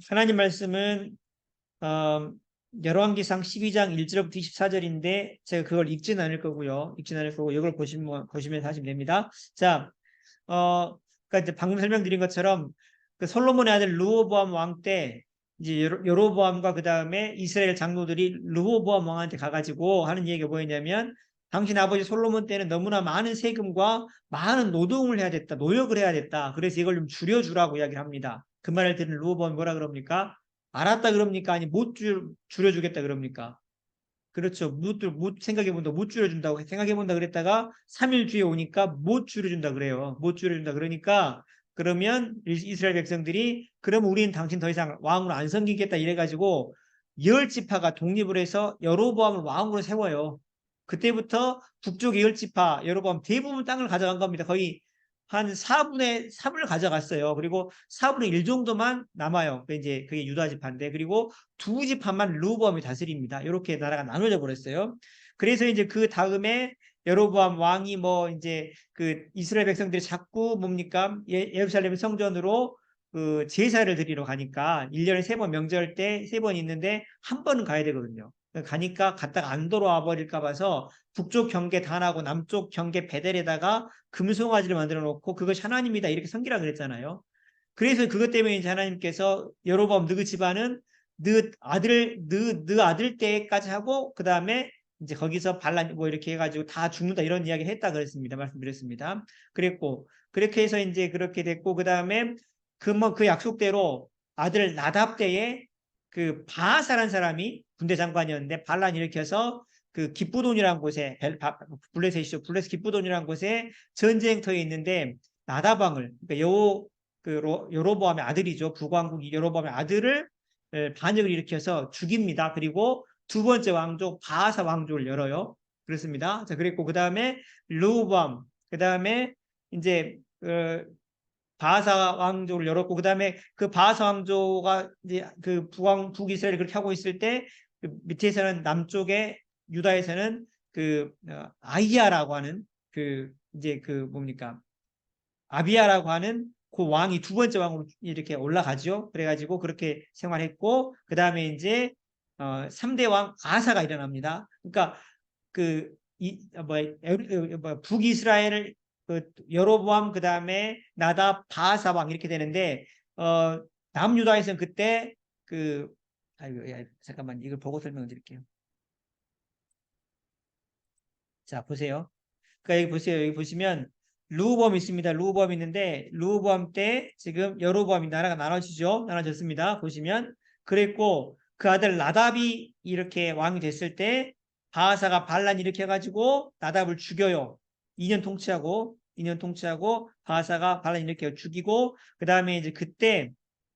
하나님 말씀은 열왕기상 12장 1절부터 24절인데 제가 그걸 읽지는 않을 거고요. 읽지는 않을 거고 이걸 보시면서 하시면 됩니다. 자, 그러니까 이제 방금 설명드린 것처럼 그 솔로몬의 아들 르호보암 왕 때 이제 여로보암과 그 다음에 이스라엘 장로들이 르호보암 왕한테 가가지고 하는 얘기가 뭐였냐면 당신 아버지 솔로몬 때는 너무나 많은 세금과 많은 노동을 해야 됐다, 노역을 해야 됐다. 그래서 이걸 좀 줄여주라고 이야기를 합니다. 그 말을 들은 르호보암이 뭐라 그럽니까? 알았다 그럽니까? 아니 못 줄여주겠다 그럽니까? 그렇죠. 못 생각해본다. 못 줄여준다고 생각해본다 그랬다가 3일 뒤에 오니까 못 줄여준다 그래요. 못 줄여준다 그러니까 그러면 이스라엘 백성들이 그럼 우리는 당신 더 이상 왕으로 안 섬기겠다 이래가지고 열 지파가 독립을 해서 여로보암을 왕으로 세워요. 그때부터 북쪽 열 지파 여로보암 대부분 땅을 가져간 겁니다. 거의 한 4분의 3을 가져갔어요. 그리고 4분의 1 정도만 남아요. 그게 유다 지파인데 그리고 두 지파만 르호보암이 다스립니다. 이렇게 나라가 나눠져 버렸어요. 그래서 이제 그 다음에 여로보암 왕이 뭐 이제 그 이스라엘 백성들이 자꾸 뭡니까 예루살렘 성전으로 그 제사를 드리러 가니까 1년에 3번 명절 때 3번 있는데 한 번은 가야 되거든요. 가니까 갔다가 안 돌아와 버릴까 봐서 북쪽 경계 단하고 남쪽 경계 베델에다가 금송아지를 만들어 놓고 그것이 하나님이다 이렇게 섬기라 그랬잖아요. 그래서 그것 때문에 이제 하나님께서 여로보암 너희 집안은 너 아들 때까지 하고 그 다음에 이제 거기서 반란 뭐 이렇게 해가지고 다 죽는다 이런 이야기를 했다 그랬습니다. 말씀드렸습니다. 그랬고 그렇게 해서 이제 그렇게 됐고 그 다음에 그 약속대로 아들 나답 때에 그 바하사라는 사람이 군대 장관이었는데 반란 일으켜서 그 기브돈이라는 곳에 블레셋이죠. 블레셋 기브돈이라는 곳에 전쟁터에 있는데 나답왕을 그러니까 여로보암의 아들이죠. 북왕국 여로보암의 아들을 반역을 일으켜서 죽입니다. 그리고 두 번째 왕족 바하사 왕족을 열어요. 그렇습니다. 자, 그랬고 그 다음에 르호보암, 그 다음에 이제 바하사 왕족을 열었고 그 다음에 그 바하사 왕조가 이제 그 북이스라엘이 그렇게 하고 있을 때그 밑에서는 남쪽에 유다에서는 그 아이야라고 하는 그 이제 그 뭡니까 아비야라고 하는 그 왕이 두 번째 왕으로 이렇게 올라가죠. 그래가지고 그렇게 생활했고 그 다음에 이제 3대 왕 아사가 일어납니다. 그러니까 그 북이스라엘을 그 여로보암 그 다음에 나답 바하사 왕 이렇게 되는데 남유다에서는 그때 그 아이고 야, 잠깐만 이걸 보고 설명을 드릴게요. 자 보세요. 그러니까 여기 보세요. 여기 보시면 르호보암 있습니다. 르호보암 있는데 르호보암 때 지금 여로보암이 나라가 나눠지죠. 나눠졌습니다. 보시면 그랬고 그 아들 나답이 이렇게 왕이 됐을 때 바하사가 반란 일으켜가지고 나답을 죽여요. 2년 통치하고 바하사가 반란 일으켜 죽이고 그 다음에 이제 그때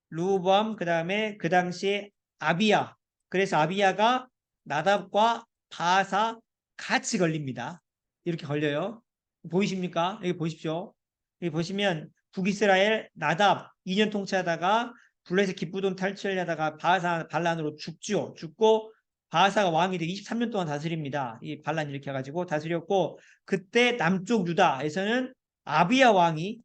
르호보암 그 다음에 그 당시에 아비야 그래서 아비야가 나답과 바하사 같이 걸립니다. 이렇게 걸려요. 보이십니까? 여기 보십시오. 여기 보시면 북이스라엘 나답 2년 통치하다가 블레셋 기브돈 탈취하려다가 바하사 반란으로 죽죠. 죽고 바하사가 왕이 되고 23년 동안 다스립니다. 이 반란 일으켜가지고 다스렸고 그때 남쪽 유다에서는 아비야 왕이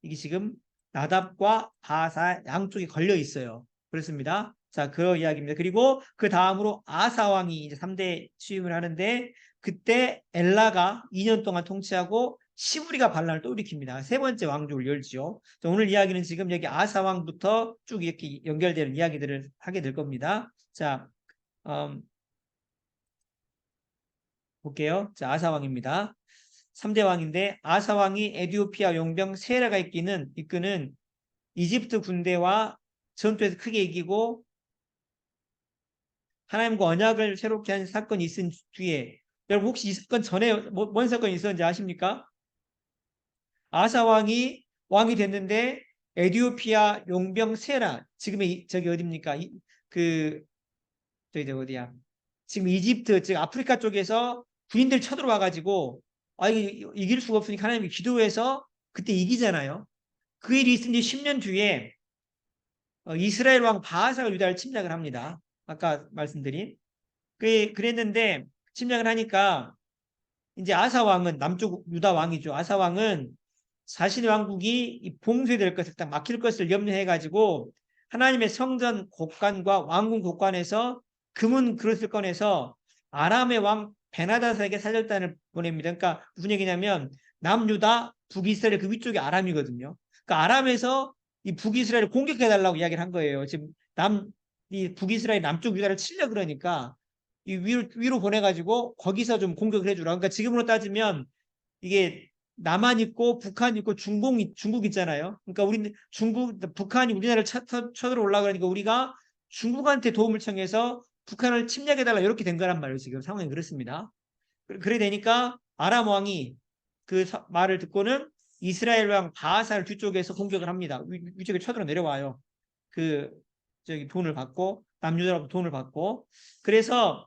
이게 지금 나답과 바하사 양쪽에 걸려 있어요. 그렇습니다. 자, 그 이야기입니다. 그리고 그 다음으로 아사 왕이 이제 3대 취임을 하는데 그때 엘라가 2년 동안 통치하고 시부리가 반란을 또 일으킵니다. 세 번째 왕족을 열지요. 오늘 이야기는 지금 여기 아사 왕부터 쭉 이렇게 연결되는 이야기들을 하게 될 겁니다. 자, 볼게요. 자, 아사 왕입니다. 3대 왕인데 아사 왕이 에디오피아 용병 세라가 이끄는 이집트 군대와 전투에서 크게 이기고 하나님과 언약을 새롭게 한 사건이 있은 뒤에 여러분 혹시 이 사건 전에 뭔 사건이 있었는지 아십니까? 아사 왕이 됐는데 에디오피아 용병 세라 지금의 저기 어디입니까? 저기 어디야? 지금 이집트 즉 아프리카 쪽에서 군인들 쳐들어와 가지고 이길 수가 없으니까 하나님이 기도해서 그때 이기잖아요. 그 일이 있은 지 10년 뒤에 이스라엘 왕 바하사가 유다를 침략을 합니다. 아까 말씀드린 그랬는데 침략을 하니까 이제 아사 왕은 남쪽 유다 왕이죠. 아사 왕은 자신의 왕국이 봉쇄될 것을 딱 막힐 것을 염려해 가지고 하나님의 성전 곡관과 왕궁 곡관에서 금은 그릇을 꺼내서 아람의 왕 베나다스에게 사절단을 보냅니다. 그러니까 무슨 얘기냐면 남유다, 북이스라엘 그 위쪽이 아람이거든요. 그러니까 아람에서 이 북이스라엘을 공격해달라고 이야기를 한 거예요. 지금 이 북이스라엘 남쪽 유다를 치려 그러니까 이 위로 보내가지고 거기서 좀 공격을 해주라. 그러니까 지금으로 따지면 이게 남한 있고 북한 있고 중국 있잖아요. 그러니까 우리 북한이 우리나라를 쳐들어 올라가니까 그러니까 우리가 중국한테 도움을 청해서 북한을 침략해달라 이렇게 된 거란 말이에요. 지금 상황이 그렇습니다. 그래 되니까 아람 왕이 그 말을 듣고는 이스라엘 왕 바하사를 뒤쪽에서 공격을 합니다. 위쪽에 쳐들어 내려와요. 그 저기 돈을 받고 남유다로부터 돈을 받고 그래서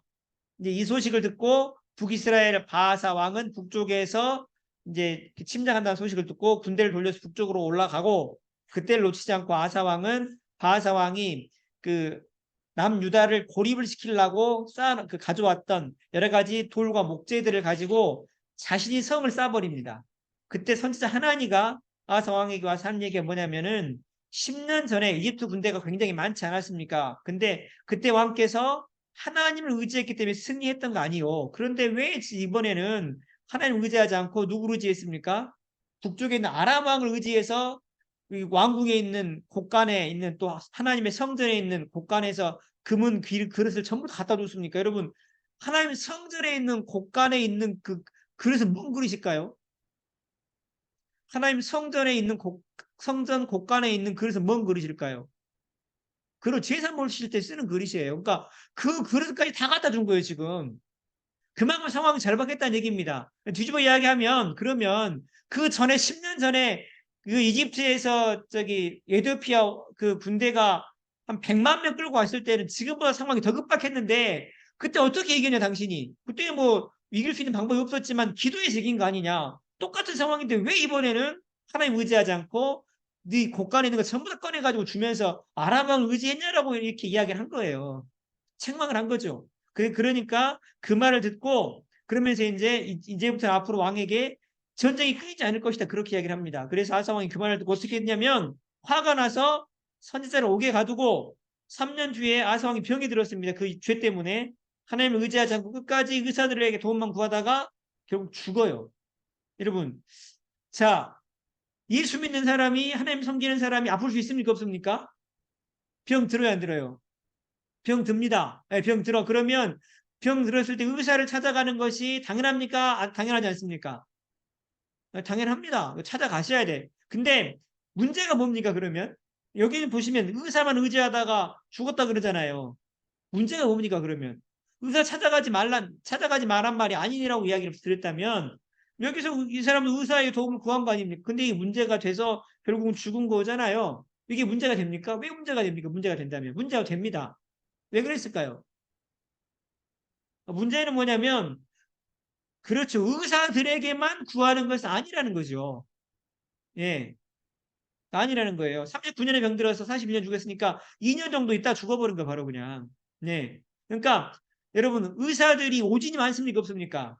이제 이 소식을 듣고 북이스라엘 바하사 왕은 북쪽에서 이제 침략한다는 소식을 듣고 군대를 돌려서 북쪽으로 올라가고 그때를 놓치지 않고 아사 왕은 바하사 왕이 그 남유다를 고립을 시키려고 가져왔던 여러 가지 돌과 목재들을 가지고 자신이 성을 쌓아버립니다. 그때 선지자 하나니가 아사 왕에게 와서 하는 얘기가 뭐냐면은 10년 전에 이집트 군대가 굉장히 많지 않았습니까? 근데 그때 왕께서 하나님을 의지했기 때문에 승리했던 거 아니요. 그런데 왜 이번에는 하나님을 의지하지 않고 누구를 의지했습니까? 북쪽에 있는 아람 왕을 의지해서 왕궁에 있는 곳간에 있는 또 하나님의 성전에 있는 곳간에서 금은 그릇을 전부 다 갖다 줬습니까? 여러분 하나님 성전에 있는 곳간에 있는 그 그릇은 무슨 그릇일까요? 하나님 성전에 있는 성전 곳간에 있는 그릇은 뭔 그릇일까요? 그리고 제사 mol실 때 쓰는 그릇이에요. 그러니까 그 그릇까지 다 갖다 준 거예요, 지금. 그만큼 상황이 절박했다는 얘기입니다. 뒤집어 이야기하면 그러면 그 전에 10년 전에 그 이집트에서 저기 에티오피아 그 군대가 한 100만 명 끌고 왔을 때는 지금보다 상황이 더 급박했는데 그때 어떻게 이겼냐 당신이. 그때 뭐 이길 수 있는 방법이 없었지만 기도해서 이긴 거 아니냐. 똑같은 상황인데 왜 이번에는 하나님 의지하지 않고 네 곳간에 있는 거 전부 다 꺼내가지고 주면서 아람왕을 의지했냐라고 이렇게 이야기를 한 거예요. 책망을 한 거죠. 그러니까 그 말을 듣고 그러면서 이제부터 앞으로 왕에게 전쟁이 끊이지 않을 것이다. 그렇게 이야기를 합니다. 그래서 아사 왕이 그 말을 듣고 어떻게 했냐면 화가 나서 선지자를 옥에 가두고 3년 뒤에 아사 왕이 병이 들었습니다. 그 죄 때문에 하나님을 의지하지 않고 끝까지 의사들에게 도움만 구하다가 결국 죽어요. 여러분, 자, 예수 믿는 사람이 하나님 섬기는 사람이 아플 수 있습니까? 없습니까? 병 들어야 안 들어요? 병 듭니다. 네, 병 들어. 그러면 병 들었을 때 의사를 찾아가는 것이 당연합니까? 당연하지 않습니까? 당연합니다. 찾아가셔야 돼. 근데 문제가 뭡니까, 그러면? 여기 보시면 의사만 의지하다가 죽었다 그러잖아요. 문제가 뭡니까, 그러면? 의사 찾아가지 말란 말이 아니라고 이야기를 드렸다면 여기서 이 사람은 의사의 도움을 구한 거 아닙니까? 근데 이게 문제가 돼서 결국은 죽은 거잖아요. 이게 문제가 됩니까? 왜 문제가 됩니까? 문제가 된다면. 문제가 됩니다. 왜 그랬을까요? 문제는 뭐냐면, 그렇죠. 의사들에게만 구하는 것은 아니라는 거죠. 예. 아니라는 거예요. 39년에 병들어서 42년 죽었으니까 2년 정도 있다 죽어버린 거 바로 그냥. 네. 그러니까 여러분 의사들이 오진이 많습니까? 없습니까?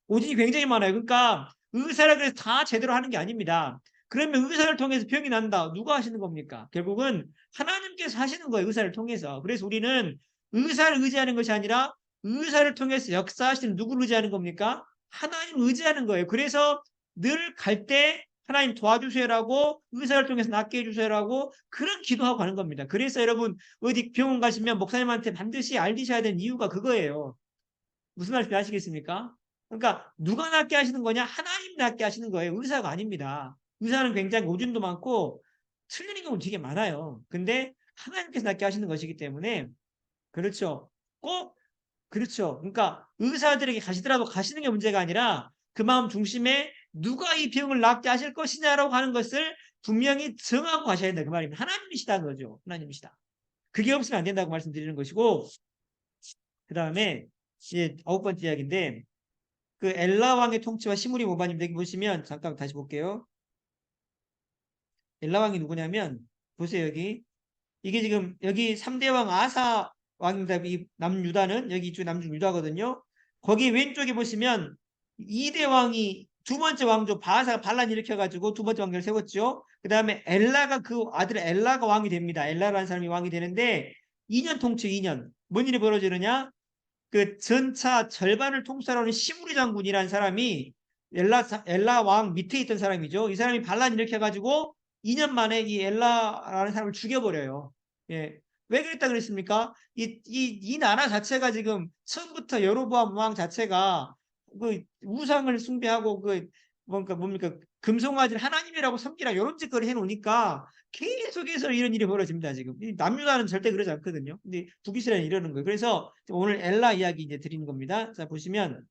오진이 굉장히 많아요. 그러니까 의사라 그래서 다 제대로 하는 게 아닙니다. 그러면 의사를 통해서 병이 난다. 누가 하시는 겁니까? 결국은 하나님께서 하시는 거예요. 의사를 통해서. 그래서 우리는 의사를 의지하는 것이 아니라 의사를 통해서 역사하시는 누구를 의지하는 겁니까? 하나님을 의지하는 거예요. 그래서 늘 갈 때 하나님 도와주세요라고 의사를 통해서 낫게 해주세요라고 그런 기도하고 가는 겁니다. 그래서 여러분 어디 병원 가시면 목사님한테 반드시 알리셔야 되는 이유가 그거예요. 무슨 말인지 아시겠습니까? 그러니까 누가 낫게 하시는 거냐? 하나님 낫게 하시는 거예요. 의사가 아닙니다. 의사는 굉장히 오진도 많고 틀리는 경우 되게 많아요. 근데 하나님께서 낫게 하시는 것이기 때문에 그렇죠. 꼭 그렇죠. 그러니까 의사들에게 가시더라도 가시는 게 문제가 아니라 그 마음 중심에 누가 이 병을 낫게 하실 것이냐라고 하는 것을 분명히 정하고 가셔야 된다. 그 말입니다. 하나님이시다는 거죠. 하나님이시다. 그게 없으면 안 된다고 말씀드리는 것이고 그 다음에 이제 9번째 이야기인데 그 엘라 왕의 통치와 시므리 모바님 여기 보시면 잠깐 다시 볼게요. 엘라 왕이 누구냐면 보세요 여기 이게 지금 여기 3대 왕 아사 왕입니다. 이 남유다는 여기 이쪽 남중 유다거든요. 거기 왼쪽에 보시면 2대 왕이 두 번째 왕조 바하사가 반란 일으켜가지고 두 번째 왕조를 세웠죠. 그 다음에 엘라가 그 아들 엘라가 왕이 됩니다. 엘라라는 사람이 왕이 되는데 2년 통치 2년. 뭔 일이 벌어지느냐? 그 전차 절반을 통솔하는 시므리 장군이라는 사람이 엘라 왕 밑에 있던 사람이죠. 이 사람이 반란 일으켜가지고 2년 만에 이 엘라라는 사람을 죽여버려요. 예. 왜 그랬다 그랬습니까? 이 나라 자체가 지금 처음부터 여로보암 왕 자체가 그 우상을 숭배하고 그 뭡니까 금송아지를 하나님이라고 섬기라 이런 짓거리 해놓으니까 계속해서 이런 일이 벌어집니다. 지금 남유다는 절대 그러지 않거든요. 근데 북이스라엘은 이러는 거예요. 그래서 오늘 엘라 이야기 이제 드리는 겁니다. 자 보시면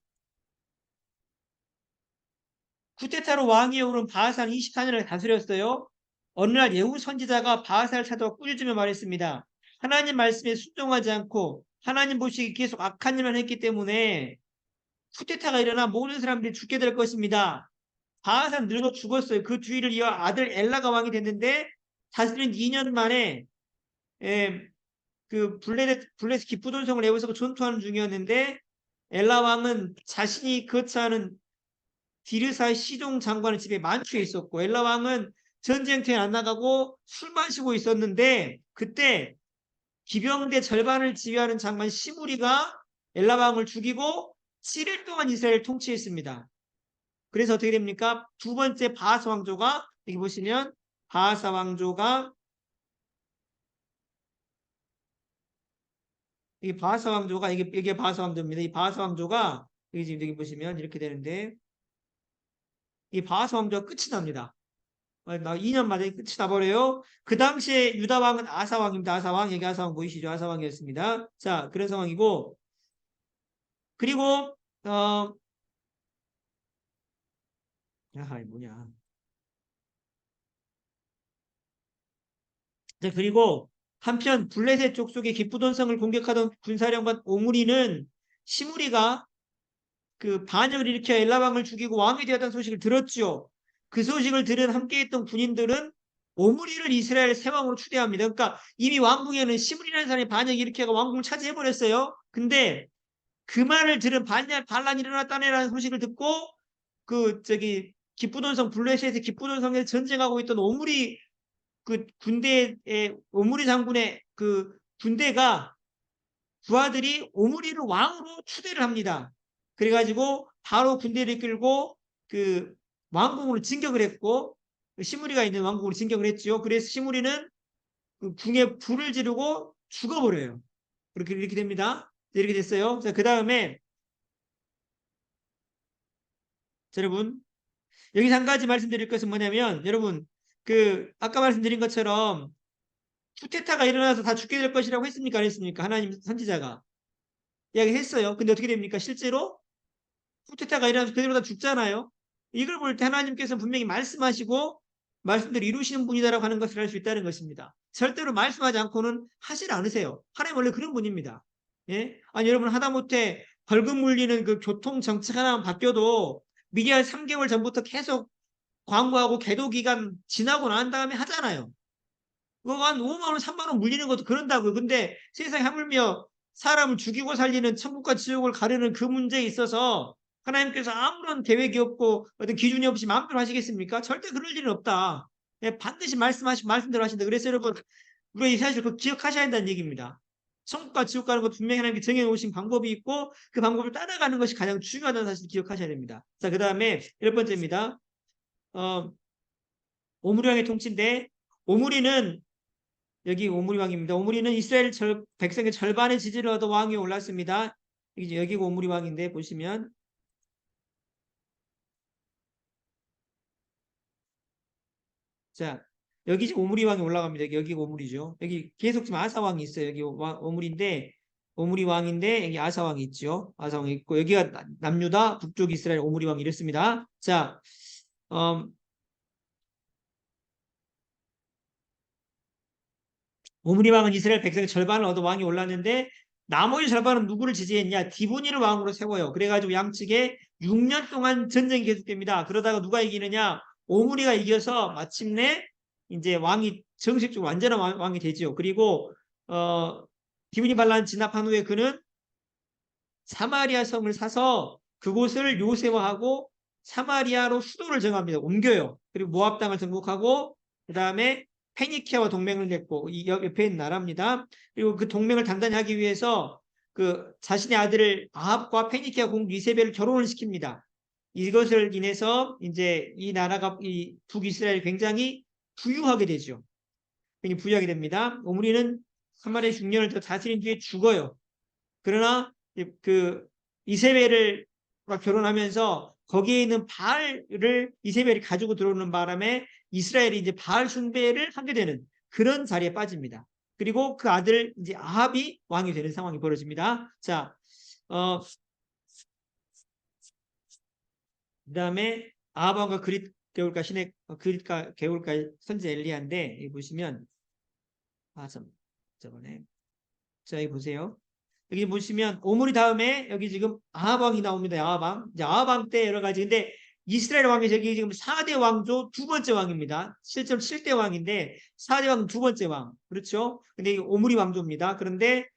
쿠데타로 왕위에 오른 바하사는 24년을 다스렸어요. 어느 날 예후 선지자가 바하사를 찾아와 꾸짖으며 말했습니다. 하나님 말씀에 순종하지 않고 하나님 보시기에 계속 악한 일만 했기 때문에 쿠데타가 일어나 모든 사람들이 죽게 될 것입니다. 바하사는 늙어 죽었어요. 그 뒤를 이어 아들 엘라가 왕이 됐는데 다스린 2년 만에 그 블레셋 기쁘돈성을 내어서 전투하는 중이었는데 엘라 왕은 자신이 거처하는 디르사의 시종 장관의 집에 만취해 있었고 엘라 왕은 전쟁터에 안 나가고 술 마시고 있었는데 그때 기병대 절반을 지휘하는 장관 시므리가 엘라 왕을 죽이고 7일 동안 이스라엘을 통치했습니다. 그래서 어떻게 됩니까? 두 번째 바하사 왕조가 여기 보시면 바하사 왕조가 이게 바하사 왕조가 이게 바하사 왕조입니다. 이 바하사 왕조가 여기 지금 여기 보시면 이렇게 되는데 이 바하사 왕조가 끝이 납니다. 나 2년 만에 끝이 나버려요. 그 당시에 유다 왕은 아사 왕입니다. 아사 왕 여기 아사 왕 보이시죠? 아사 왕이었습니다. 자 그런 상황이고 그리고 뭐냐? 자 그리고 한편 블레셋 족속의 기쁘돈성을 공격하던 군사령관 오므리는 시므리가 그 반역을 일으켜 엘라 왕을 죽이고 왕이 되었다는 소식을 들었죠. 그 소식을 들은 함께했던 군인들은 오므리를 이스라엘 새 왕으로 추대합니다. 그러니까 이미 왕궁에는 시므리라는 사람이 반역을 일으켜 왕궁을 차지해버렸어요. 근데 그 말을 들은 반란이 일어났다는 소식을 듣고 그 저기 기쁘돈성 블레셋의 기쁘돈성에서 전쟁하고 있던 오므리 그 군대의 오므리 장군의 그 군대가 부하들이 오므리를 왕으로 추대를 합니다. 그래가지고 바로 군대를 이끌고 그 왕궁으로 진격을 했고 시므리가 있는 왕궁으로 진격을 했죠. 그래서 시므리는 그 궁에 불을 지르고 죽어버려요. 이렇게 됩니다. 이렇게 됐어요. 자, 그 다음에 여러분 여기서 한 가지 말씀드릴 것은 뭐냐면 여러분 그 아까 말씀드린 것처럼 쿠데타가 일어나서 다 죽게 될 것이라고 했습니까? 안 했습니까? 하나님 선지자가 이야기했어요. 근데 어떻게 됩니까? 실제로 쿠데타가 일어나서 그대로 다 죽잖아요. 이걸 볼 때 하나님께서 분명히 말씀하시고 말씀대로 이루시는 분이다라고 하는 것을 알 수 있다는 것입니다. 절대로 말씀하지 않고는 하질 않으세요. 하나님 원래 그런 분입니다. 예? 아니 여러분 하다못해 벌금 물리는 그 교통 정책 하나만 바뀌어도 미리 한 3개월 전부터 계속 광고하고 계도 기간 지나고 난 다음에 하잖아요. 그거 한 5만 원, 3만 원 물리는 것도 그런다고요. 근데 세상에 하물며 사람을 죽이고 살리는 천국과 지옥을 가르는 그 문제에 있어서 하나님께서 아무런 계획이 없고 어떤 기준이 없이 마음대로 하시겠습니까? 절대 그럴 일은 없다. 예, 반드시 말씀하시고 말씀대로 하신다. 그래서 여러분 우리가 이 사실 그 기억하셔야 한다는 얘기입니다. 천국과 지옥 가는 것 분명히 하나님께 정해놓으신 방법이 있고 그 방법을 따라가는 것이 가장 중요하다는 사실을 기억하셔야 됩니다. 자, 그 다음에 10번째입니다. 오므리 왕의 통치인데 오므리는 여기 오므리 왕입니다. 오므리는 이스라엘 백성의 절반의 지지를 얻어 왕위에 올랐습니다. 여기가 오므리 왕인데 보시면 자 여기 지금 오므리 왕이 올라갑니다. 여기가 오므리죠. 여기 계속 지금 아사 왕이 있어요. 여기 오므리인데 오므리 왕인데 여기 아사 왕이 있죠. 아사 왕이 있고 여기가 남유다 북쪽 이스라엘 오므리 왕이 이랬습니다. 자 오므리 왕은 이스라엘 백성의 절반을 얻어 왕이 올랐는데 나머지 절반은 누구를 지지했냐? 디보니를 왕으로 세워요. 그래가지고 양측에 6년 동안 전쟁이 계속됩니다. 그러다가 누가 이기느냐? 오므리가 이겨서 마침내 이제 왕이 정식적으로 완전한 왕이 되죠. 그리고 디보니 반란 진압한 후에 그는 사마리아 성을 사서 그곳을 요새화하고 사마리아로 수도를 정합니다. 옮겨요. 그리고 모압 땅을 정복하고 그 다음에 페니키아와 동맹을 맺고 이 옆에 있는 나라입니다. 그리고 그 동맹을 단단히 하기 위해서 그 자신의 아들을 아합과 페니키아 공주 이세벨을 결혼을 시킵니다. 이것을 인해서 이제 이 나라가 이 북이스라엘이 굉장히 부유하게 되죠. 굉장히 부유하게 됩니다. 오므리는 사마리아 6년을 더 다스린 뒤에 죽어요. 그러나 그 이세벨을 결혼하면서 거기에 있는 바알을 이세벨이 가지고 들어오는 바람에 이스라엘이 이제 바알 숭배를 하게 되는 그런 자리에 빠집니다. 그리고 그 아들 이제 아합이 왕이 되는 상황이 벌어집니다. 자, 그다음에 아합 왕과 그릿 개울가 신의 그릿가 개울가 선지 엘리야인데 여기 보시면 저번에 자 여기 보세요. 여기 보시면 오므리 다음에 여기 지금 아합 왕이 나옵니다. 아합 왕. 이제 아합 왕 때 여러 가지 근데 이스라엘 왕이 저기 지금 4대 왕조 두 번째 왕입니다. 실제로 7대 왕인데 4대 왕 두 번째 왕. 그렇죠? 근데 이 오므리 왕조입니다. 그런데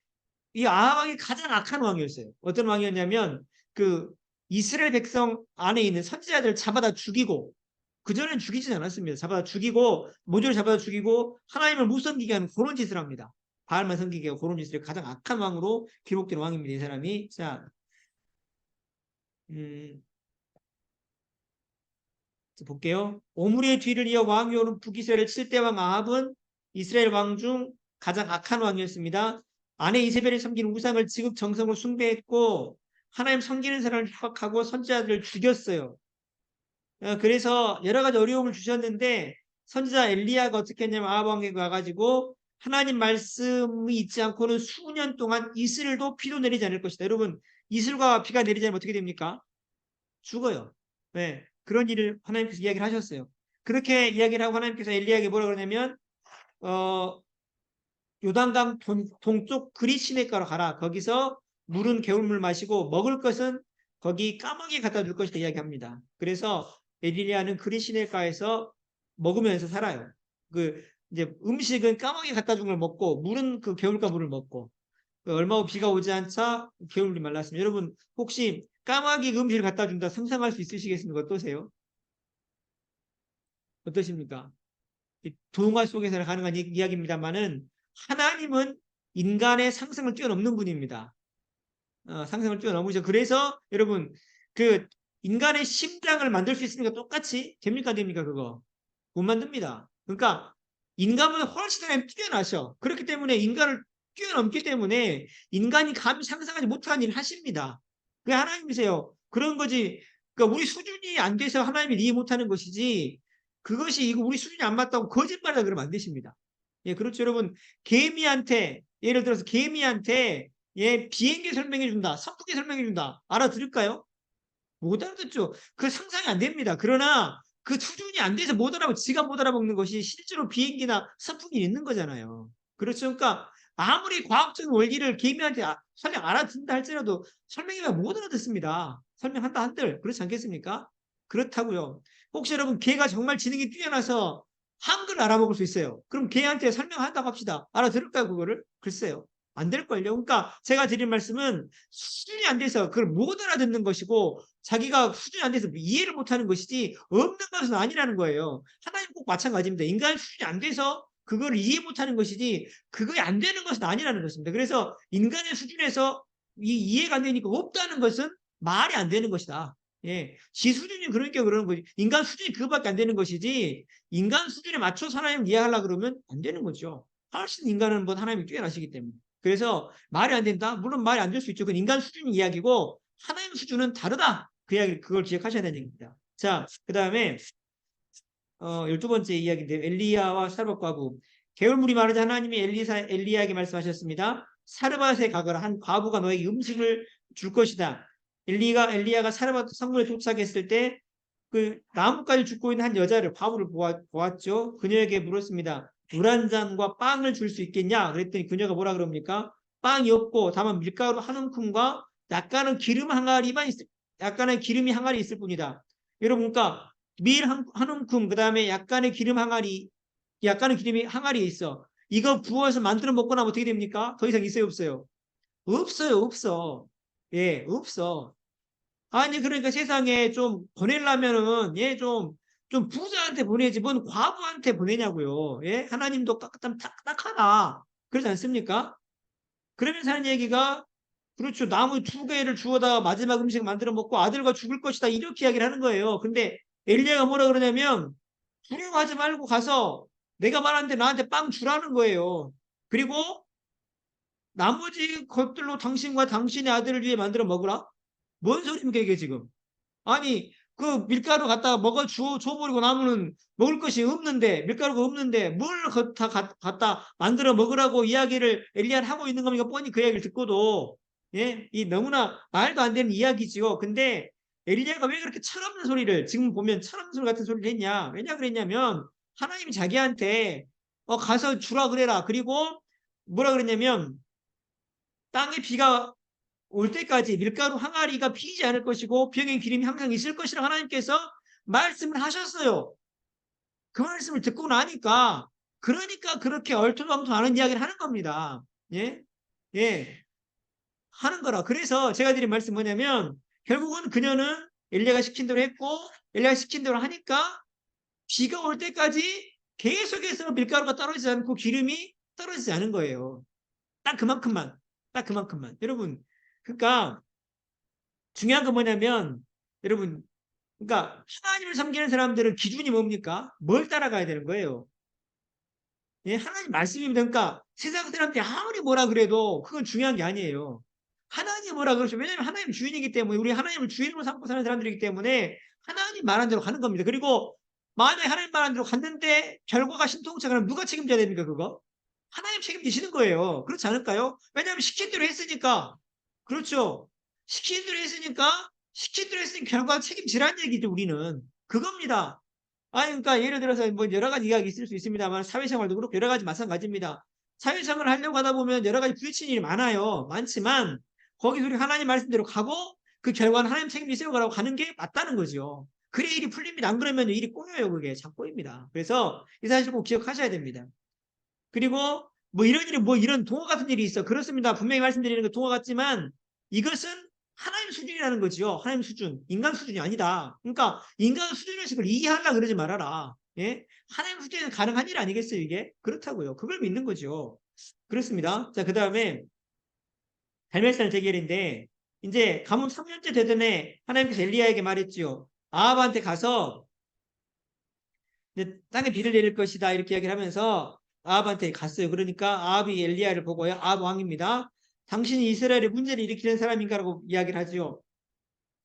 이 아합 왕이 가장 악한 왕이었어요. 어떤 왕이었냐면 그 이스라엘 백성 안에 있는 선지자들을 잡아다 죽이고 그전엔 죽이진 않았습니다. 잡아다 죽이고 모조리 잡아다 죽이고 하나님을 못 섬기게 하는 그런 짓을 합니다. 바알만 섬기게 하고 그런 짓을 가장 악한 왕으로 기록된 왕입니다. 이 사람이. 자, 볼게요. 오므리의 뒤를 이어 왕이 오른 북이스라엘 7대 왕 아합은 이스라엘 왕 중 가장 악한 왕이었습니다. 아내 이세벨을 섬기는 우상을 지극정성으로 숭배했고 하나님 섬기는 사람을 핍박하고 선지자들을 죽였어요. 그래서 여러 가지 어려움을 주셨는데 선지자 엘리야가 어떻게 했냐면 아합 왕에게 와가지고 하나님 말씀이 있지 않고는 수년 동안 이슬도 피도 내리지 않을 것이다. 여러분 이슬과 비가 내리지 않으면 어떻게 됩니까? 죽어요. 네, 그런 일을 하나님께서 이야기를 하셨어요. 그렇게 이야기를 하고 하나님께서 엘리야에게 뭐라 그러냐면 요단강 동쪽 그릿 시내가로 가라. 거기서 물은 개울물 마시고 먹을 것은 거기 까마귀 갖다 줄 것이다 이야기합니다. 그래서 엘리야는 그릿 시내가에서 먹으면서 살아요. 그 이제 음식은 까마귀 갖다 준 걸 먹고 물은 그 개울가 물을 먹고 얼마 후 비가 오지 않자 개울물이 말랐습니다. 여러분 혹시 까마귀 음식을 갖다 준다 상상할 수 있으시겠습니까? 어떠세요? 어떠십니까? 동화 속에서 가능한 이야기입니다만은 하나님은 인간의 상상을 뛰어넘는 분입니다. 상상을 뛰어넘으셔. 그래서 여러분 그 인간의 심장을 만들 수 있으니까 똑같이 됩니까? 됩니까? 그거 못 만듭니다. 그러니까 인간은 훨씬 하나님 뛰어나셔. 그렇기 때문에 인간을 뛰어넘기 때문에 인간이 감히 상상하지 못하는 일을 하십니다. 그게 하나님이세요. 그런 거지. 그러니까 우리 수준이 안 돼서 하나님이 이해 못하는 것이지 그것이 이거 우리 수준이 안 맞다고 거짓말이라 그러면 안 되십니다. 예, 그렇죠, 여러분. 개미한테 예를 들어서 개미한테 예, 비행기 설명해 준다, 선풍기 설명해 준다. 알아들을까요? 못 알아듣죠. 그 상상이 안 됩니다. 그러나 그 수준이 안 돼서 못 알아보고 지가 못 알아먹는 것이 실제로 비행기나 선풍기 있는 거잖아요. 그렇죠. 그러니까 아무리 과학적인 원리를 개미한테 설명 알아듣는다 할지라도 설명이면 못 알아듣습니다. 설명한다 한들 그렇지 않겠습니까? 그렇다고요. 혹시 여러분 개가 정말 지능이 뛰어나서 한글 알아먹을 수 있어요. 그럼 개한테 설명한다고 합시다. 알아들을까요, 그거를? 글쎄요. 안 될걸요. 그러니까 제가 드린 말씀은 수준이 안 돼서 그걸 못 알아듣는 것이고 자기가 수준이 안 돼서 이해를 못하는 것이지 없는 것은 아니라는 거예요. 하나님 꼭 마찬가지입니다. 인간 수준이 안 돼서 그걸 이해 못하는 것이지 그게 안 되는 것은 아니라는 것입니다. 그래서 인간의 수준에서 이해가 안 되니까 없다는 것은 말이 안 되는 것이다. 예, 지 수준이 그러니까 그러는 거지. 인간 수준이 그거밖에 안 되는 것이지 인간 수준에 맞춰서 하나님을 이해하려고 그러면 안 되는 거죠. 훨씬 인간은 뭐 하나님이 뛰어나시기 때문에. 그래서 말이 안 된다? 물론 말이 안 될 수 있죠. 그건 인간 수준 이야기고 하나님 수준은 다르다. 그 이야기 그걸 기억하셔야 되는 얘기입니다. 자, 그 다음에 12번째 이야기인데요. 엘리야와 사르밧 과부. 개울물이 마르자 하나님이 엘리야에게 말씀하셨습니다. 사르밧에 가거라. 한 과부가 너에게 음식을 줄 것이다. 엘리야가 사르밧 성문에 도착했을 때 그 나뭇가지 죽고 있는 한 여자를 과부를 보았죠. 그녀에게 물었습니다. 물 한 잔과 빵을 줄 수 있겠냐? 그랬더니 그녀가 뭐라 그럽니까? 빵이 없고 다만 밀가루 한 움큼과 약간의 기름이 항아리 있을 뿐이다. 여러분 그러니까 밀 한 움큼 그다음에 약간의 기름이 항아리에 있어. 이거 부어서 만들어 먹고 나면 어떻게 됩니까? 더 이상 있어요, 없어요? 없어요, 없어. 예, 없어. 아니, 그러니까 세상에 좀 보내려면은, 예, 좀 부자한테 보내지, 뭔 과부한테 보내냐고요. 예? 하나님도 딱하다. 그렇지 않습니까? 그러면서 하는 얘기가, 그렇죠. 나무 2개를 주워다 마지막 음식 만들어 먹고 아들과 죽을 것이다. 이렇게 이야기를 하는 거예요. 근데 엘리야가 뭐라 그러냐면, 두려워하지 말고 가서 내가 말하는데 나한테 빵 주라는 거예요. 그리고 나머지 것들로 당신과 당신의 아들을 위해 만들어 먹으라? 뭔 소리입니까, 이게 지금? 아니, 그 밀가루 갖다가 줘버리고 나무는 먹을 것이 없는데, 밀가루가 없는데, 뭘 갖다 만들어 먹으라고 이야기를 엘리야는 하고 있는 겁니까? 뻔히 그 이야기를 듣고도, 예? 이 너무나 말도 안 되는 이야기지요. 근데 엘리야가 왜 그렇게 철없는 소리를, 지금 보면 철없는 소리 같은 소리를 했냐? 왜냐 그랬냐면, 하나님이 자기한테, 가서 주라 그래라. 그리고 뭐라 그랬냐면, 땅에 비가 올 때까지 밀가루 항아리가 비지 않을 것이고 병에 기름이 항상 있을 것이라 하나님께서 말씀을 하셨어요. 그 말씀을 듣고 나니까 그러니까 그렇게 얼토당토하는 이야기를 하는 겁니다. 예? 예. 하는 거라. 그래서 제가 드린 말씀 뭐냐면 결국은 그녀는 엘리야가 시킨 대로 했고 엘리야가 시킨 대로 하니까 비가 올 때까지 계속해서 밀가루가 떨어지지 않고 기름이 떨어지지 않은 거예요. 딱 그만큼만. 딱 그만큼만. 여러분, 그러니까 중요한 건 뭐냐면 여러분 그러니까 하나님을 섬기는 사람들은 기준이 뭡니까? 뭘 따라가야 되는 거예요? 예, 하나님 말씀입니다. 그러니까 세상 사람들이 아무리 뭐라 그래도 그건 중요한 게 아니에요. 하나님 뭐라 그러죠? 왜냐하면 하나님 주인이기 때문에 우리 하나님을 주인으로 삼고 사는 사람들이기 때문에 하나님 말한 대로 가는 겁니다. 그리고 만약에 하나님 말한 대로 갔는데 결과가 신통치 않으면 누가 책임져야 됩니까? 그거? 하나님 책임지시는 거예요. 그렇지 않을까요? 왜냐하면 시킨 대로 했으니까. 그렇죠. 시킨 대로 했으니 결과 책임지라는 얘기죠, 우리는. 그겁니다. 아니, 그러니까 예를 들어서 뭐 여러 가지 이야기 있을 수 있습니다만 사회생활도 그렇고 여러 가지 마찬가지입니다. 사회생활을 하려고 하다 보면 여러 가지 부딪히는 일이 많아요. 많지만 거기서 우리 하나님 말씀대로 가고 그 결과는 하나님 책임지시고 가라고 가는 게 맞다는 거죠. 그래 일이 풀립니다. 안 그러면 일이 꼬여요. 그게 잘 꼬입니다. 그래서 이 사실 꼭 기억하셔야 됩니다. 그리고 뭐 이런 일이 뭐 이런 동화 같은 일이 있어. 그렇습니다. 분명히 말씀드리는 거 동화 같지만 이것은 하나님 수준이라는 거지요. 하나님 수준. 인간 수준이 아니다. 그러니까 인간 수준에서 그걸 이해하려고 그러지 말아라. 예? 하나님 수준에는 가능한 일 아니겠어요, 이게? 그렇다고요. 그걸 믿는 거죠. 그렇습니다. 자, 그 다음에 갈멜산 대결인데 이제 가문 3년째 되던 해 하나님께서 엘리야에게 말했지요. 아합한테 가서 땅에 비를 내릴 것이다 이렇게 이야기를 하면서 아합한테 갔어요. 그러니까 아합이 엘리야를 보고요. 아합 왕입니다. 당신이 이스라엘에 문제를 일으키는 사람인가라고 이야기를 하죠.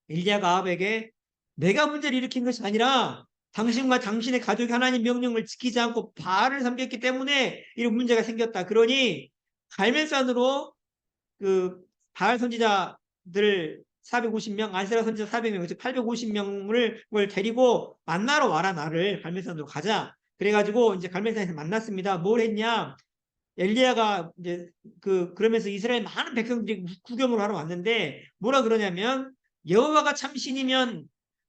엘리야가 아합에게 내가 문제를 일으킨 것이 아니라 당신과 당신의 가족이 하나님 명령을 지키지 않고 바알을 섬겼기 때문에 이런 문제가 생겼다. 그러니 갈멜산으로 그 바알 선지자들 450명, 아세라 선지자 400명, 즉 850명을 데리고 만나러 와라 나를 갈멜산으로 가자. 그래가지고 이제 갈멜산에서 만났습니다. 뭘 했냐? 엘리야가 이제 그러면서 이스라엘 많은 백성들이 구경을 하러 왔는데 뭐라 그러냐면 여호와가 참신이면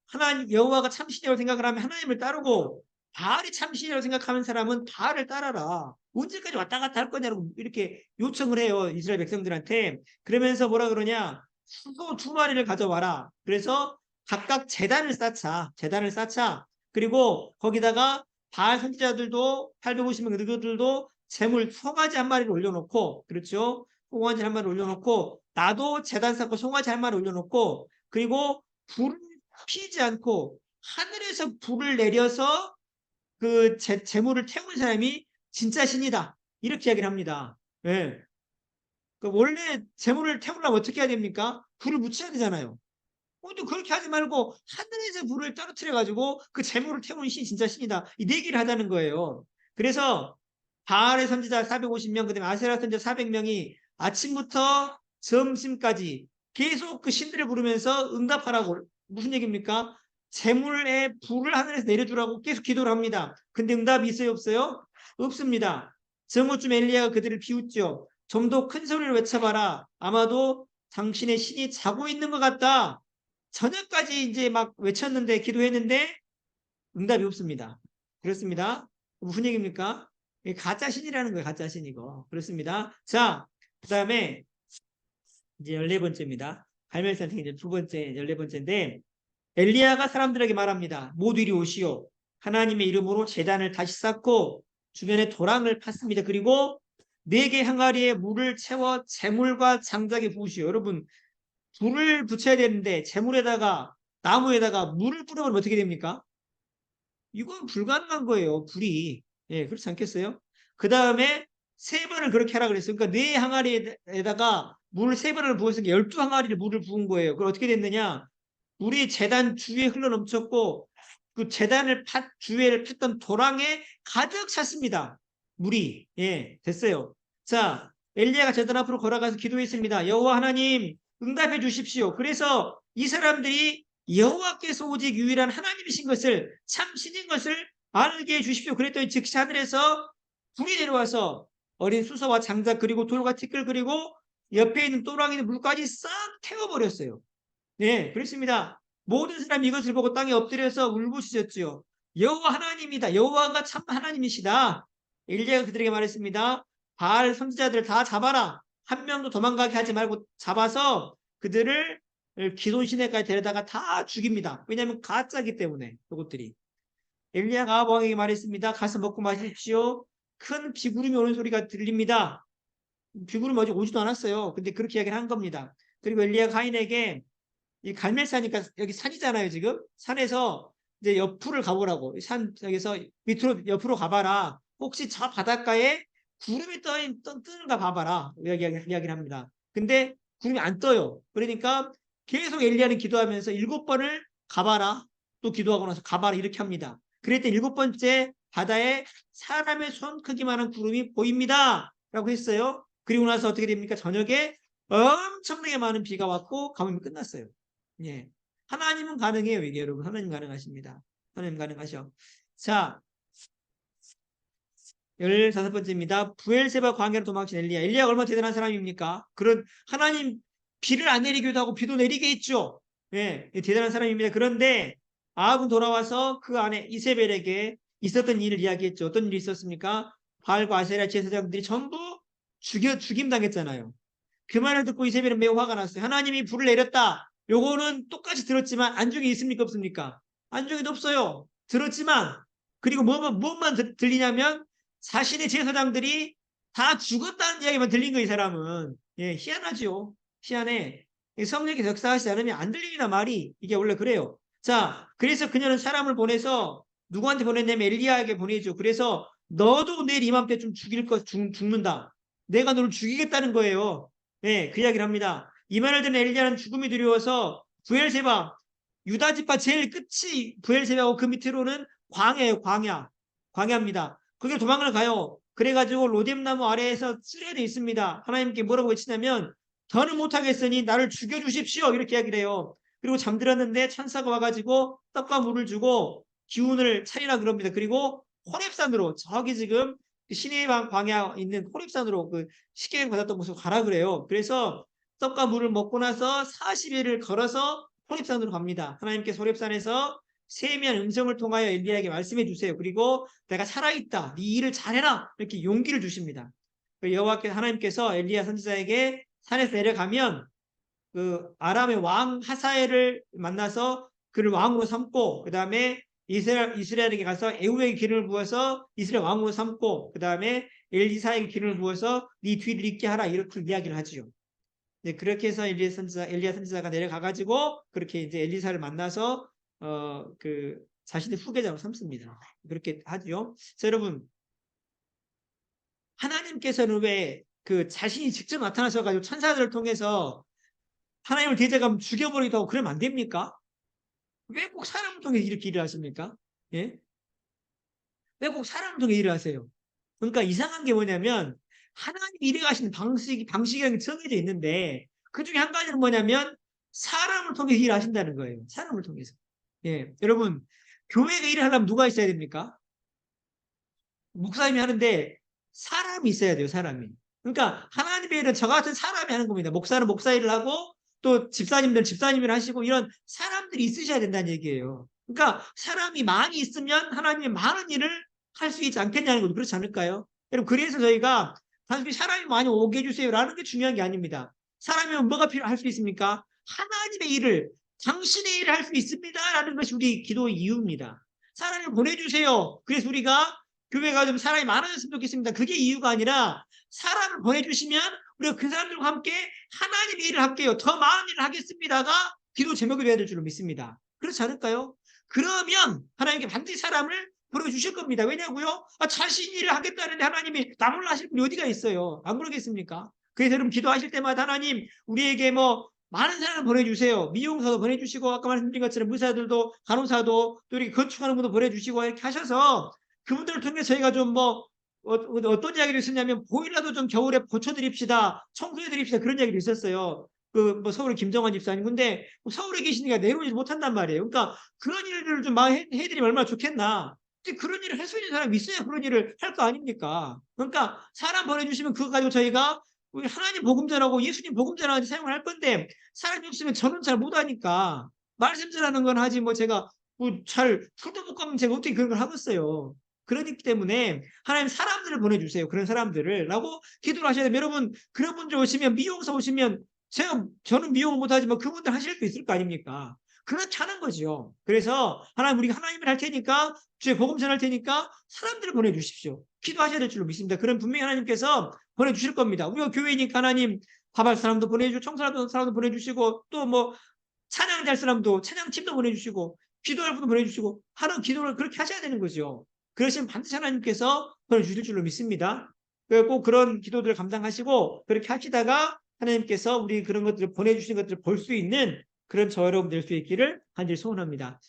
하나님 여호와가 참신이라고 생각을 하면 하나님을 따르고 바알이 참신이라고 생각하는 사람은 바알을 따라라. 언제까지 왔다 갔다 할 거냐고 이렇게 요청을 해요. 이스라엘 백성들한테. 그러면서 뭐라 그러냐? 수소 2마리를 가져와라. 그래서 각각 재단을 쌓자. 그리고 거기다가 바알 선지자들도 850명 그들도 재물 송아지 1마리를 올려놓고 그렇죠? 송아지 1마리 올려놓고 나도 재단 쌓고 송아지 1마리 올려놓고 그리고 불을 피지 않고 하늘에서 불을 내려서 그 재물을 태운 사람이 진짜 신이다. 이렇게 이야기를 합니다. 예. 그 원래 재물을 태우려면 어떻게 해야 됩니까? 불을 묻혀야 되잖아요. 또 그렇게 하지 말고 하늘에서 불을 떨어뜨려 가지고 그 재물을 태우는 신이 진짜 신이다. 이 내기를 하자는 거예요. 그래서 바알의 선지자 450명, 그다음에 아세라 선지자 400명이 아침부터 점심까지 계속 그 신들을 부르면서 응답하라고. 무슨 얘기입니까? 재물에 불을 하늘에서 내려주라고 계속 기도를 합니다. 근데 응답이 있어요, 없어요? 없습니다. 정오쯤 엘리야가 그들을 비웃죠. 좀 더 큰 소리를 외쳐봐라. 아마도 당신의 신이 자고 있는 것 같다. 저녁까지 이제 막 외쳤는데, 기도했는데 응답이 없습니다. 그렇습니다. 무슨 얘기입니까? 가짜 신이라는 거예요. 가짜 신이고. 그렇습니다. 자, 그 다음에 이제 14번째입니다. 갈멜 선택이 이제 두 번째, 14번째인데, 엘리야가 사람들에게 말합니다. 모두 이리 오시오. 하나님의 이름으로 제단을 다시 쌓고 주변에 도랑을 팠습니다. 그리고 4개 항아리에 물을 채워 재물과 장작에 부으시오. 여러분, 불을 붙여야 되는데 재물에다가 나무에다가 물을 뿌려버리면 어떻게 됩니까? 이건 불가능한 거예요. 불이. 예, 그렇지 않겠어요? 그 다음에 3번을 그렇게 하라 그랬어요. 그러니까 4항아리에다가 물을 3번을 부었으니까 12항아리를 물을 부은 거예요. 그럼 어떻게 됐느냐? 물이 제단 주위에 흘러 넘쳤고 그 제단을 주위를 팠던 도랑에 가득 찼습니다. 물이. 예, 됐어요. 자, 엘리야가 제단 앞으로 걸어가서 기도했습니다. 여호와 하나님 응답해 주십시오. 그래서 이 사람들이 여호와께서 오직 유일한 하나님이신 것을 참 신인 것을 알게 해 주십시오. 그랬더니 즉시 하늘에서 불이 내려와서 어린 수소와 장작 그리고 돌과 티끌 그리고 옆에 있는 또랑이 있는 물까지 싹 태워버렸어요. 네, 그렇습니다. 모든 사람이 이것을 보고 땅에 엎드려서 울부짖었지요. 여호와 하나님이다. 여호와가 참 하나님이시다. 엘리야가 그들에게 말했습니다. 바알 선지자들을 다 잡아라. 한 명도 도망가게 하지 말고 잡아서 그들을 기돈 시내까지 데려다가 다 죽입니다. 왜냐하면 가짜기 때문에 그것들이. 엘리야가 아합 왕에게 말했습니다. 가서 먹고 마십시오. 큰 비구름이 오는 소리가 들립니다. 비구름이 아직 오지도 않았어요. 근데 그렇게 이야기를 한 겁니다. 그리고 엘리야가 하인에게 이 갈멜산이니까 여기 산이잖아요, 지금. 산에서 이제 옆으로 가보라고. 여기서 밑으로, 옆으로 가봐라. 혹시 저 바닷가에 구름이 뜨는가 봐봐라. 이야기를 합니다. 근데 구름이 안 떠요. 그러니까 계속 엘리야는 기도하면서 7번을 가봐라. 또 기도하고 나서 가봐라. 이렇게 합니다. 그랬더니 7번째 바다에 사람의 손 크기만한 구름이 보입니다. 라고 했어요. 그리고 나서 어떻게 됩니까? 저녁에 엄청나게 많은 비가 왔고 가뭄이 끝났어요. 예. 하나님은 가능해요, 이게 여러분. 하나님 가능하십니다. 하나님 가능하셔. 자, 15번째입니다. 부엘세바 광야로 도망친 엘리야. 엘리야가 얼마나 대단한 사람입니까? 그런 하나님 비를 안 내리기도 하고 비도 내리게 했죠. 예, 대단한 사람입니다. 그런데 아합은 돌아와서 그 안에 이세벨에게 있었던 일을 이야기했죠. 어떤 일이 있었습니까? 바알과 아세라 제사장들이 전부 죽임당했잖아요. 그 말을 듣고 이세벨은 매우 화가 났어요. 하나님이 불을 내렸다. 요거는 똑같이 들었지만 안중에 있습니까? 없습니까? 안중에도 없어요. 들었지만 그리고 무엇만 들리냐면 자신의 제사장들이 다 죽었다는 이야기만 들린 거예요. 이 사람은. 예, 희한하죠. 희한해. 성령께서 역사하시지 않으면 안 들립니다. 말이. 이게 원래 그래요. 자, 그래서 그녀는 사람을 보내서 누구한테 보냈냐면 엘리야에게 보내죠. 그래서 너도 내일 이맘때쯤 죽는다. 내가 너를 죽이겠다는 거예요. 네, 그 이야기를 합니다. 이 말을 듣는 엘리야는 죽음이 두려워서 부엘세바, 유다 지파 제일 끝이 부엘세바고 그 밑으로는 광야예요. 광야입니다. 거기로 도망을 가요. 그래가지고 로뎀나무 아래에서 쓰레돼 있습니다. 하나님께 뭐라고 외치냐면 더는 못하겠으니 나를 죽여주십시오. 이렇게 이야기를 해요. 그리고 잠들었는데 천사가 와가지고 떡과 물을 주고 기운을 차리라 그럽니다. 그리고 호렙산으로 저기 지금 시내의 광야 있는 호렙산으로 그 십계명 받았던 곳으로 가라 그래요. 그래서 떡과 물을 먹고 나서 40일을 걸어서 호렙산으로 갑니다. 하나님께서 호렙산에서 세미한 음성을 통하여 엘리야에게 말씀해 주세요. 그리고 내가 살아있다. 네 일을 잘해라. 이렇게 용기를 주십니다. 여호와께서 하나님께서 엘리야 선지자에게 산에서 내려가면 그 아람의 왕 하사엘을 만나서 그를 왕으로 삼고 그 다음에 이스라엘에게 가서 에후에게 기름을 부어서 이스라엘 왕으로 삼고 그 다음에 엘리사에게 기름을 부어서 네 뒤를 잇게 하라 이렇게 이야기를 하지요. 네, 그렇게 해서 엘리야 선지자가 내려가가지고 그렇게 이제 엘리사를 만나서 그 자신의 후계자로 삼습니다. 그렇게 하죠. 자, 여러분 하나님께서는 왜 그 자신이 직접 나타나셔가지고 천사들을 통해서 하나님을 대적하면 죽여버리기도 하고 그러면 안 됩니까? 왜 꼭 사람을 통해 이렇게 일을 하십니까? 예? 왜 꼭 사람을 통해 일을 하세요? 그러니까 이상한 게 뭐냐면 하나님이 일해가시는 방식이 정해져 있는데 그 중에 한 가지는 뭐냐면 사람을 통해 일을 하신다는 거예요. 사람을 통해서. 예, 여러분 교회가 일을 하려면 누가 있어야 됩니까? 목사님이 하는데 사람이 있어야 돼요. 사람이. 그러니까 하나님의 일은 저 같은 사람이 하는 겁니다. 목사는 목사 일을 하고 또 집사님들 집사님 일을 하시고 이런 사람들이 있으셔야 된다는 얘기예요. 그러니까 사람이 많이 있으면 하나님이 많은 일을 할 수 있지 않겠냐는 거죠. 그렇지 않을까요? 여러분 그래서 저희가 단순히 사람이 많이 오게 해주세요라는 게 중요한 게 아닙니다. 사람이면 뭐가 할 수 있습니까? 하나님의 일을, 당신의 일을 할 수 있습니다라는 것이 우리 기도의 이유입니다. 사람을 보내주세요. 그래서 우리가 교회가 좀 사람이 많아졌으면 좋겠습니다. 그게 이유가 아니라 사람을 보내주시면 우리가 그 사람들과 함께 하나님의 일을 할게요. 더 많은 일을 하겠습니다가 기도 제목이 되어야 될 줄로 믿습니다. 그렇지 않을까요? 그러면 하나님께 반드시 사람을 보내주실 겁니다. 왜냐고요? 자신이 일을 하겠다는데 하나님이 나몰라 하실 분이 어디가 있어요? 안 그러겠습니까? 그래서 여러분 기도하실 때마다 하나님 우리에게 뭐 많은 사람을 보내주세요. 미용사도 보내주시고 아까 말씀드린 것처럼 의사들도 간호사도 또 이렇게 건축하는 분도 보내주시고 이렇게 하셔서 그분들을 통해 저희가 좀 뭐 어떤 이야기를 있었냐면 보일러도 좀 겨울에 고쳐드립시다. 청소해드립시다. 그런 이야기도 있었어요. 그 뭐 서울의 김정환 집사님. 근데 서울에 계시니까 내려오지 못한단 말이에요. 그러니까 그런 일들을 좀 해드리면 얼마나 좋겠나. 그런 일을 할 수 있는 사람이 있어야 그런 일을 할 거 아닙니까? 그러니까 사람 보내주시면 그거 가지고 저희가 우리 하나님 복음 전하고 예수님 복음 전하는데 사용을 할 건데 사람이 없으면 저는 잘 못하니까 말씀 전하는 건 하지 뭐 제가 뭐 잘 풀도 못 가면 제가 어떻게 그런 걸 하겠어요. 그렇기 때문에 하나님 사람들을 보내주세요. 그런 사람들을 라고 기도를 하셔야 돼요. 여러분 그런 분들 오시면 미용사 오시면 저는 미용을 못하지만 그분들 하실 수 있을 거 아닙니까? 그렇지 않은 거죠. 그래서 하나님 우리가 하나님을 할 테니까 주의 복음 전할 테니까 사람들을 보내주십시오. 기도하셔야 될 줄로 믿습니다. 그럼 분명히 하나님께서 보내주실 겁니다. 우리가 교회니까 하나님 밥할 사람도 보내주시고 청소할 사람도 보내주시고 또 뭐 찬양할 사람도 찬양팀도 보내주시고 기도할 분도 보내주시고 하는 기도를 그렇게 하셔야 되는 거죠. 그러시면 반드시 하나님께서 보내주실 줄로 믿습니다. 꼭 그런 기도들을 감당하시고 그렇게 하시다가 하나님께서 우리 그런 것들을 보내주신 것들을 볼 수 있는 그런 저 여러분 될 수 있기를 간절히 소원합니다.